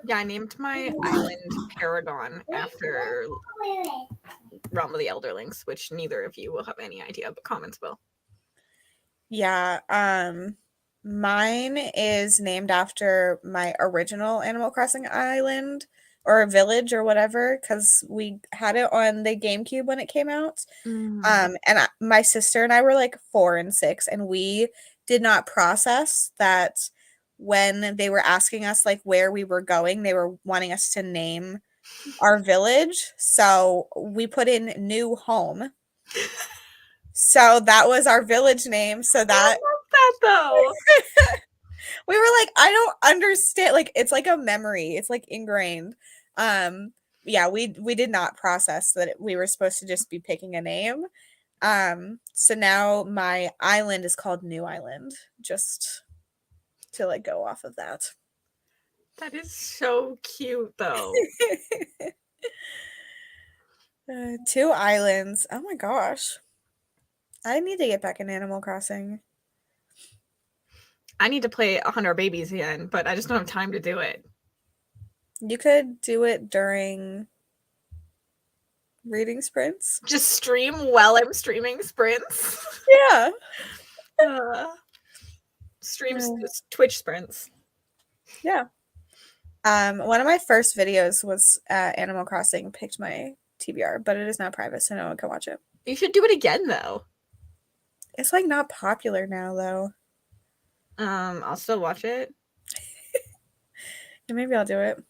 B: Yeah, I named my island Paragon after Realm of the Elderlings, which neither of you will have any idea, but comments will.
A: Yeah. Mine is named after my original Animal Crossing island or village or whatever, because we had it on the GameCube when it came out. And my sister and I were like 4 and 6, and we did not process that when they were asking us like where we were going, they were wanting us to name our village. So we put in New Home. So that was our village name. So that,
B: I love that though.
A: we were like, I don't understand. Like, it's like a memory. It's like ingrained. Yeah, we did not process that we were supposed to just be picking a name. So now my island is called New Island, just to like go off of that.
B: That is so cute though.
A: 2 islands. Oh my gosh. I need to get back in Animal Crossing.
B: I need to play 100 Babies again, but I just don't have time to do it.
A: You could do it during reading sprints.
B: Just stream while I'm streaming sprints.
A: Yeah.
B: Twitch sprints.
A: Yeah. One of my first videos was Animal Crossing picked my TBR, but it is not private, so no one can watch it.
B: You should do it again though.
A: It's like not popular now though.
B: I'll still watch it.
A: Yeah, maybe I'll do it.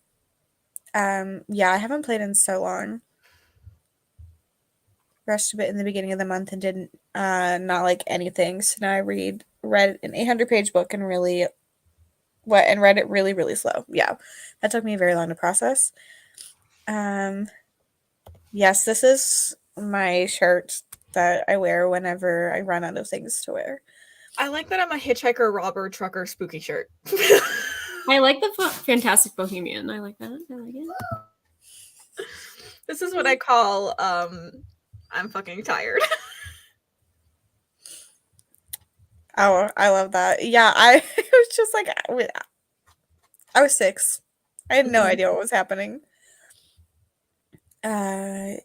A: Yeah, I haven't played in so long. Rushed a bit in the beginning of the month and didn't not like anything. So now I read an 800-page book and read it really, really slow. Yeah, that took me very long to process. Yes, this is my shirt that I wear whenever I run out of things to wear.
B: I like that I'm a hitchhiker, robber, trucker, spooky shirt.
C: I like the Fantastic Bohemian. I like that. I like it.
B: This is what I call I'm fucking tired.
A: Oh, I love that. Yeah, I was just like, I was 6. I had no idea what was happening. Yeah.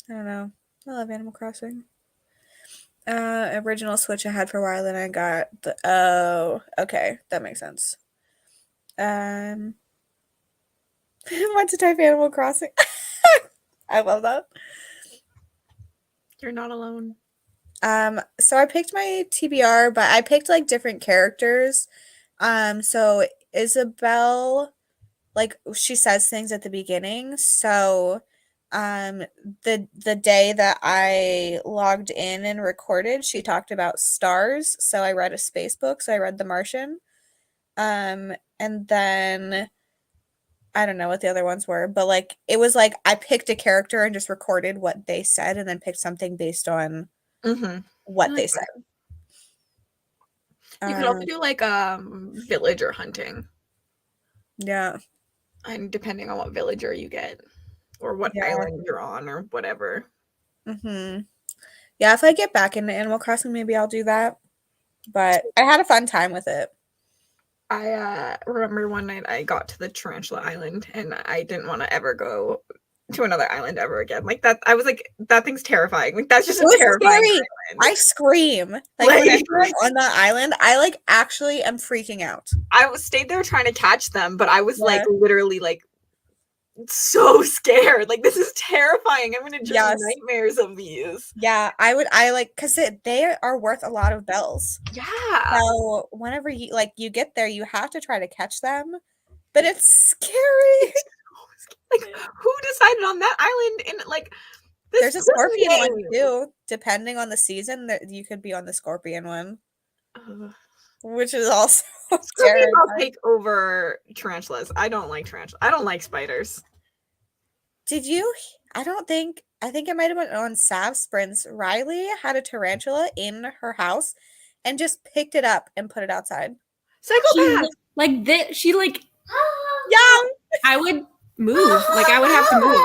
A: I don't know. I love Animal Crossing. Original Switch I had for a while, then I got the, oh, okay, that makes sense. I want to type Animal Crossing. I love that.
B: You're not alone.
A: So I picked my TBR, but I picked like different characters. So Isabel, like she says things at the beginning. So the day that I logged in and recorded, she talked about stars. So I read a space book. So I read The Martian. And then I don't know what the other ones were, but like it was like I picked a character and just recorded what they said and then picked something based on what they said.
B: You could also do like village or hunting.
A: Yeah.
B: And depending on what villager you get or what island you're on or whatever.
A: Yeah, if I get back into Animal Crossing, maybe I'll do that. But I had a fun time with it.
B: I remember one night I got to the Tarantula Island and I didn't want to ever go to another island ever again. Like that, I was like, that thing's terrifying. Like that's just
A: It
B: a
A: was
B: terrifying
A: scary.
B: island.
A: I scream. Like whenever I'm on that island, I like actually am freaking out.
B: I stayed there trying to catch them, but I was like
A: Yeah.
B: literally like so scared. Like this is terrifying. I'm gonna dream
A: Yes.
B: nightmares of these.
A: Yeah, I like because they are worth a lot of bells.
B: Yeah.
A: So whenever you get there, you have to try to catch them, but it's scary.
B: Like who decided on that island in like this?
A: There's a scorpion one too. Depending on the season, that you could be on the scorpion one, which is also
B: Scorpions will
A: terrifying.
B: take over tarantulas. I don't like tarantulas. I don't like spiders.
A: Did you? I think it might have been on Sav Sprints. Riley had a tarantula in her house and just picked it up and put it outside.
B: Psychopath.
C: Like this, she like
A: Yeah.
C: I would move. Like I would have to move.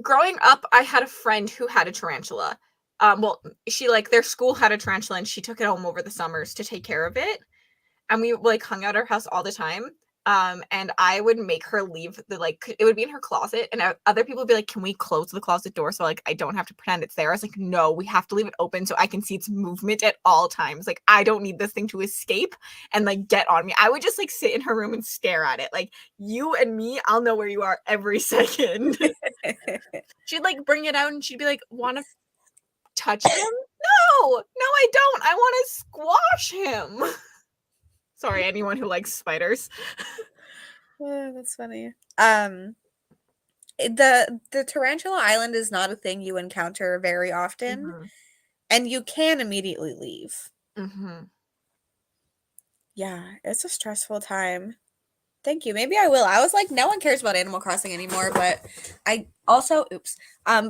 B: Growing up, I had a friend who had a tarantula. Well, she like their school had a tarantula and she took it home over the summers to take care of it. And we like hung out at her house all the time. And I would make her leave it would be in her closet, and other people would be like, "Can we close the closet door so like I don't have to pretend it's there?" I was like, "No, we have to leave it open so I can see its movement at all times. Like I don't need this thing to escape and like get on me." I would just like sit in her room and stare at it. Like you and me, I'll know where you are every second. She'd like bring it out and she'd be like, "Want to touch him?" No, I don't. I want to squash him. Sorry, anyone who likes spiders.
A: Oh, that's funny. The Tarantula Island is not a thing you encounter very often, and you can immediately leave. Yeah, it's a stressful time. Thank you. Maybe I will. I was like, no one cares about Animal Crossing anymore, but I also,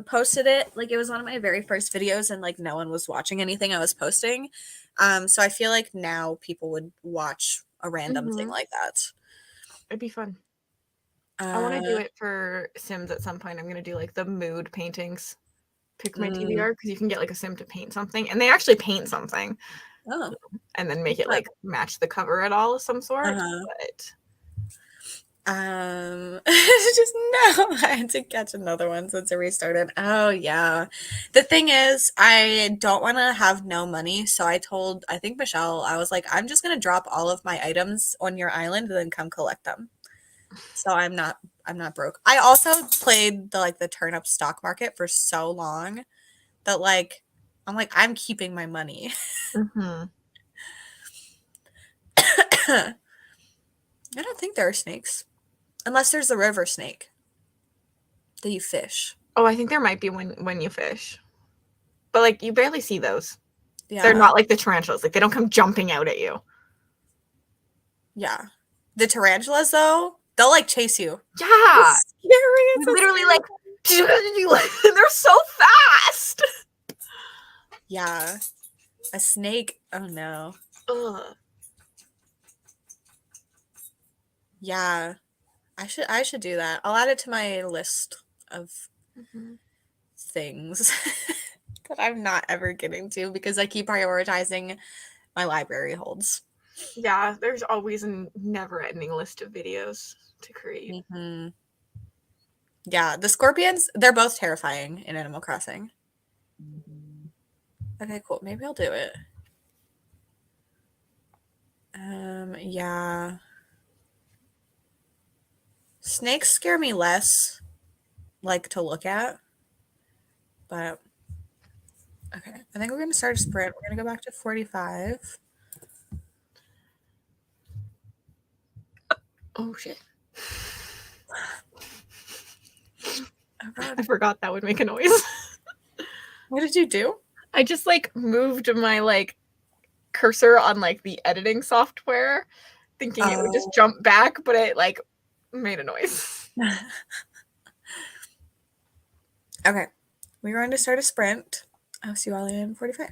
A: posted it. Like it was one of my very first videos, and like no one was watching anything I was posting. So I feel like now people would watch a random thing like that.
B: It'd be fun. I want to do it for Sims at some point. I'm going to do like the mood paintings. Pick my DVR because you can get like a Sim to paint something, and they actually paint something.
A: Oh.
B: And then make it like match the cover at all of some sort. But
A: just no, I had to catch another one since it restarted. Oh yeah. The thing is, I don't want to have no money, so I think Michelle, I was like, I'm just gonna drop all of my items on your island and then come collect them. So I'm not broke. I also played the turnip stock market for so long that like I'm keeping my money. I don't think there are snakes. Unless there's the river snake that you fish.
B: Oh, I think there might be when you fish. But like you barely see those.
A: Yeah.
B: They're not like the tarantulas. Like they don't come jumping out at you.
A: Yeah. The tarantulas though, they'll like chase you.
B: Yeah.
A: It's scary. It's so
B: literally
A: scary.
B: like they're so fast.
A: Yeah. A snake. Oh no.
B: Ugh.
A: Yeah. I should do that. I'll add it to my list of things that I'm not ever getting to because I keep prioritizing my library holds.
B: Yeah, there's always a never-ending list of videos to create.
A: Yeah, the scorpions, they're both terrifying in Animal Crossing. Okay, cool. Maybe I'll do it. Yeah. Snakes scare me less, like to look at. But okay, I think we're gonna start a sprint. We're gonna go back to 45.
B: Oh shit.
A: Oh god.
B: I forgot that would make a noise.
A: What did you do?
B: I just like moved my like cursor on like the editing software, thinking it would just jump back, but it like made a noise.
A: Okay, we're going to start a sprint. I'll see you all in 45.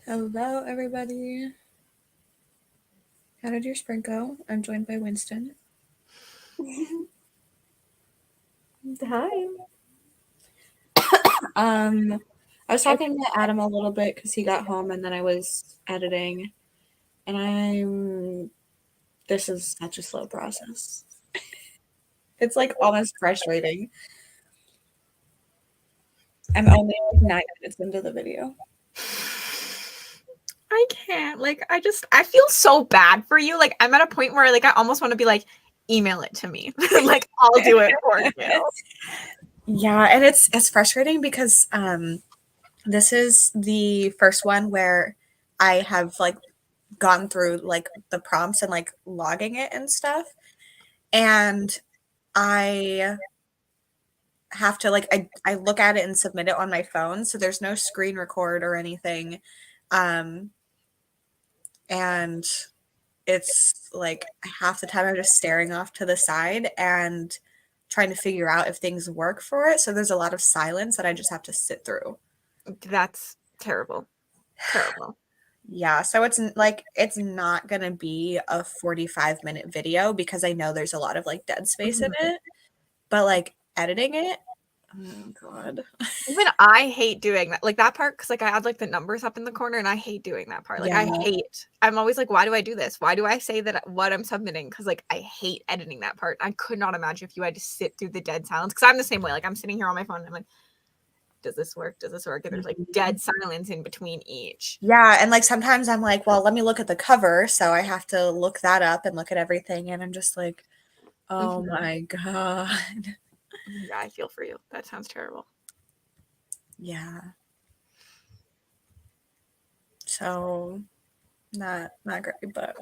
A: Hello, everybody. How did your spring go? I'm joined by Winston.
C: Hi.
A: I was talking to Adam a little bit because he got home and then I was editing, and this is such a slow process. It's like almost frustrating. I'm only like 9 minutes into the video.
B: I can't. Like, I feel so bad for you. Like, I'm at a point where like I almost want to be like, email it to me. Like, I'll do it for you.
A: Yeah, and it's frustrating because this is the first one where I have like gone through like the prompts and like logging it and stuff, and I have to like I look at it and submit it on my phone, so there's no screen record or anything, and it's like half the time I'm just staring off to the side and trying to figure out if things work for it. So there's a lot of silence that I just have to sit through.
B: That's terrible. Terrible.
A: Yeah, so it's like it's not gonna be a 45-minute video because I know there's a lot of like dead space in it, but like editing it, oh god.
B: Even I hate doing that. Like that part, because like I add like the numbers up in the corner and I hate doing that part. Like I'm always like, why do I do this? Why do I say that what I'm submitting? Because like I hate editing that part. I could not imagine if you had to sit through the dead silence. Because I'm the same way. Like I'm sitting here on my phone and I'm like, does this work? Does this work? And there's like dead silence in between each.
A: Yeah, and like sometimes I'm like, well, let me look at the cover, so I have to look that up and look at everything, and I'm just like, oh my god.
B: Yeah, I feel for you. That sounds terrible.
A: Yeah. So not great, but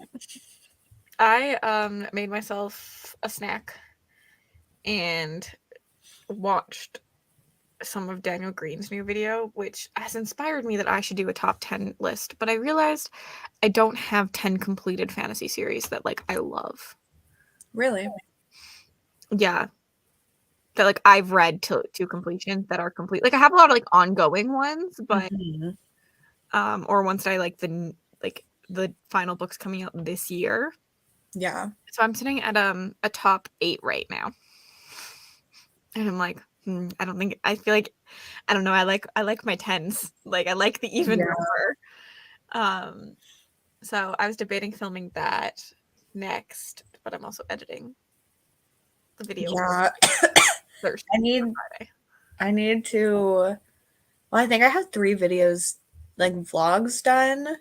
B: I made myself a snack and watched some of Daniel Green's new video, which has inspired me that I should do a top 10 list, but I realized I don't have 10 completed fantasy series that like I love.
A: really?
B: Yeah. That like I've read to completion that are complete. Like I have a lot of like ongoing ones, but or ones that I like the final books coming out this year.
A: Yeah.
B: So I'm sitting at a top 8 right now. And I'm like, I don't think I feel like I don't know, I like my 10s. Like I like the even number. So I was debating filming that next, but I'm also editing the video.
A: Yeah.
B: Thursday.
A: I need to, well, I think I have 3 videos, like vlogs done,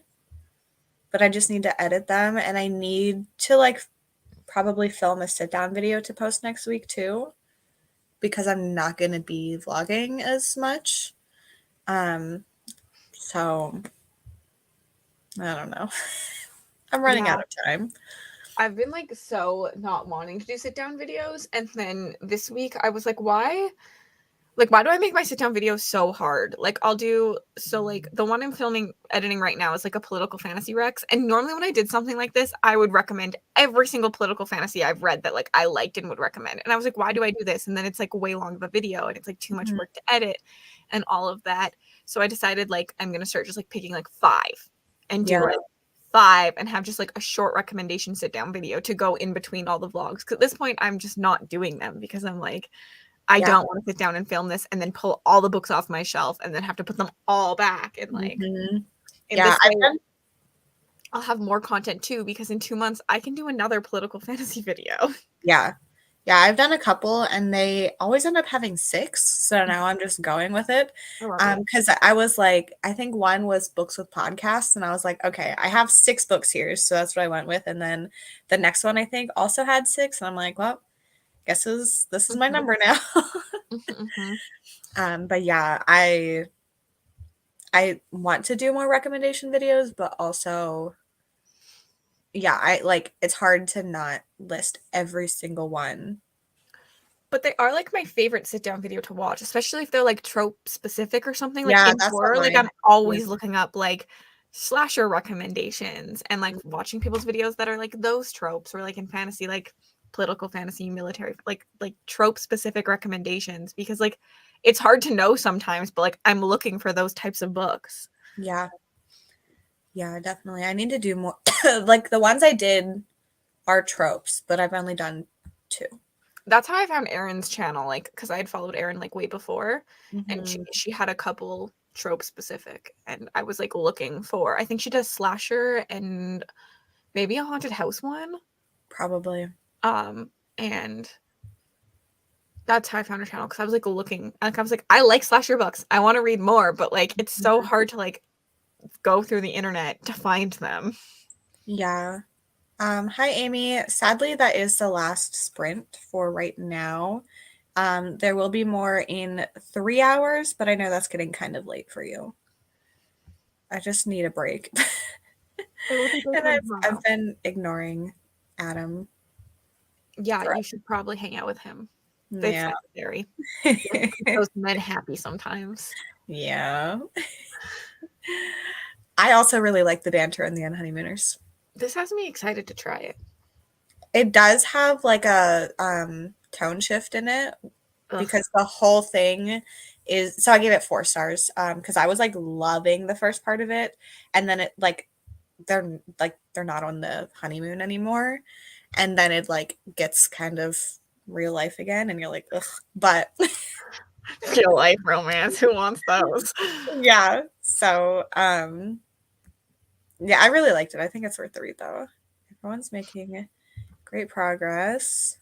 A: but I just need to edit them, and I need to like probably film a sit down video to post next week too, because I'm not going to be vlogging as much. So I don't know. I'm running out of time.
B: I've been like so not wanting to do sit down videos, and then this week I was like, why do I make my sit down videos so hard? Like I'll do, so like the one I'm editing right now is like a political fantasy Rex, and normally when I did something like this I would recommend every single political fantasy I've read that like I liked and would recommend, and I was like, why do I do this? And then it's like way long of a video and it's like too much work to edit and all of that. So I decided like I'm gonna start just like picking like 5 and do like 5 and have just like a short recommendation sit down video to go in between all the vlogs, because at this point I'm just not doing them because I'm like, I don't want to sit down and film this and then pull all the books off my shelf and then have to put them all back, and like I'll have more content too, because in 2 months I can do another political fantasy video.
A: Yeah, I've done a couple and they always end up having 6, so now I'm just going with it. Because I was like, I think one was books with podcasts, and I was like, okay, I have 6 books here, so that's what I went with. And then the next one I think also had 6, and I'm like, well, guess this is my number now. But yeah, I want to do more recommendation videos, but also I like, it's hard to not list every single one.
B: But they are like my favorite sit down video to watch, especially if they're like trope specific or something. Like
A: Yeah,
B: in
A: that's
B: horror,
A: what
B: like I'm always looking up like slasher recommendations and like watching people's videos that are like those tropes, or like in fantasy, like political fantasy, military, like trope specific recommendations, because like it's hard to know sometimes, but like I'm looking for those types of books.
A: Yeah. Yeah, definitely. I need to do more. Like the ones I did are tropes, but I've only done 2.
B: That's how I found Erin's channel, like, because I had followed Erin like way before, and
A: Mhm.
B: she had a couple trope specific, and I was like looking for. I think she does slasher and maybe a haunted house one.
A: Probably.
B: And that's how I found her channel, because I was like looking, like I was like, I like slasher books. I want to read more, but like it's so hard to like go through the internet to find them.
A: Yeah. Hi, Amy. Sadly, that is the last sprint for right now. There will be more in 3 hours, but I know that's getting kind of late for you. I just need a break. And I've been ignoring Adam.
B: Yeah,
A: forever.
B: you should probably hang out with him. It's
A: Yeah.
B: necessary. It keeps those men happy sometimes.
A: Yeah. I also really like the banter in the Unhoneymooners.
B: This has me excited to try it.
A: It does have like a tone shift in it
B: Ugh.
A: because the whole thing is, so I gave it 4 stars because I was like loving the first part of it, and then it like they're not on the honeymoon anymore, and then it like gets kind of real life again, and you're like, ugh. But
B: Real life romance. Who wants those?
A: yeah, so yeah, I really liked it. I think it's worth the read though. Everyone's making great progress.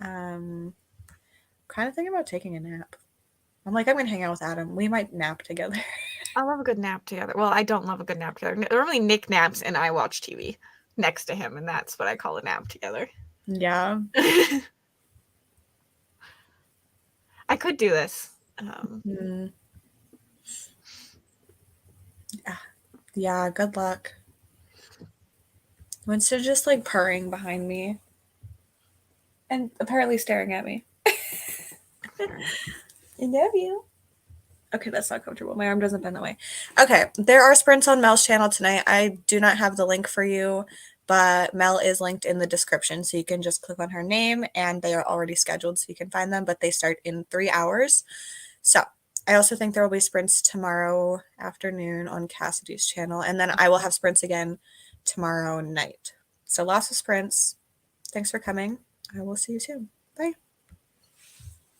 A: Kind of thinking about taking a nap. I'm like, I'm gonna hang out with Adam. We might nap together.
B: I love a good nap together. Well, I don't love a good nap together. Normally Nick naps and I watch TV next to him, and that's what I call a nap together.
A: Yeah.
B: I could do this.
A: Yeah, good luck. Winston's just like purring behind me and apparently staring at me. I love you. Okay, that's not comfortable. My arm doesn't bend that way. Okay, there are sprints on Mel's channel tonight. I do not have the link for you, but Mel is linked in the description, so you can just click on her name, and they are already scheduled, so you can find them, but they start in 3 hours. So I also think there will be sprints tomorrow afternoon on Cassidy's channel, and then I will have sprints again tomorrow night. So lots of sprints. Thanks for coming. I will see you soon. Bye.